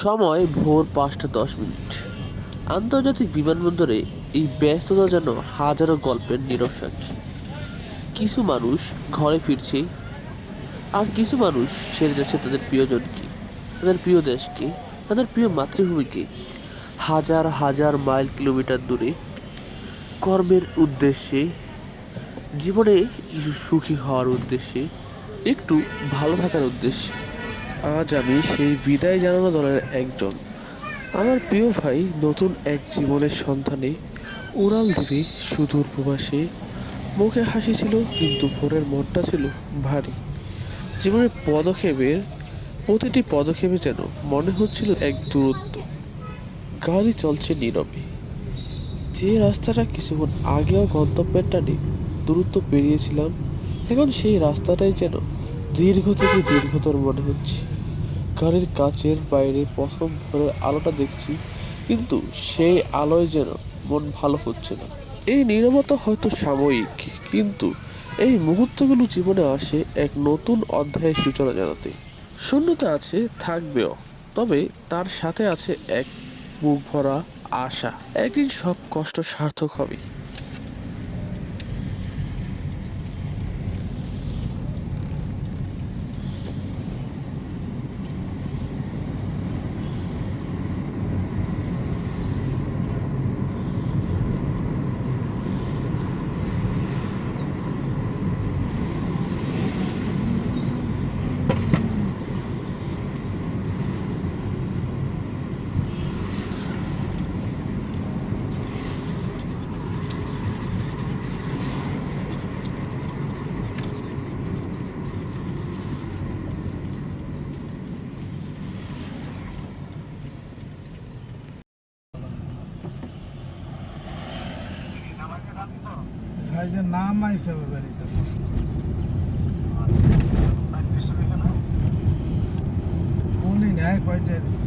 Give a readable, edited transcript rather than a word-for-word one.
সময় ভোর ৫টা ১০ মিনিট। আন্তর্জাতিক বিমানবন্দরে এই ব্যস্ততা যেন হাজারো গল্পের নীরব সাক্ষী। কিছু মানুষ ঘরে ফিরছে, আর কিছু মানুষ ছেড়ে যাচ্ছে তাদের প্রিয়জনকে, তাদের প্রিয় দেশকে, তাদের প্রিয় মাতৃভূমিকে। হাজার হাজার মাইল কিলোমিটার দূরে, কর্মের উদ্দেশ্যে, জীবনে কিছু সুখী হওয়ার উদ্দেশ্যে, একটু ভালো থাকার উদ্দেশ্যে। আজ আমি সেই বিদায় জানানো দলের একজন। আমার প্রিয় ভাই নতুন এক জীবনের সন্ধানে উড়াল দিবে সুদূর প্রবাসে। মুখে হাসি ছিল, কিন্তু ভোরের মনটা ছিল ভারী। জীবনের প্রতিটি পদক্ষেপে যেন মনে হচ্ছিল এক দূরত্ব। গাড়ি চলছে নীরবে, যে রাস্তাটা কিছুক্ষণ আগেও গন্তব্যের টানে দূরত্ব পেরিয়েছিলাম, এখন সেই রাস্তাটাই যেন দীর্ঘ থেকে দীর্ঘতর মনে হচ্ছে। গাড়ির কাচের বাইরে প্রথম ভোরের আলোটা দেখছি, কিন্তু সেই আলোয় যেন মন ভালো হচ্ছে না। এই নীরবতা হয়তো সাময়িক, কিন্তু এই মুহূর্তগুলো জীবনে আসে এক নতুন অধ্যায়ের সূচনা জানাতে। শূন্যতা আছে, থাকবেও, তবে তার সাথে আছে এক বুক ভরা আশা। একদিন সব কষ্ট সার্থক হবে। এই যে নাম আইসে বেরিতেছে উনি নেয় কয়টা দিচ্ছে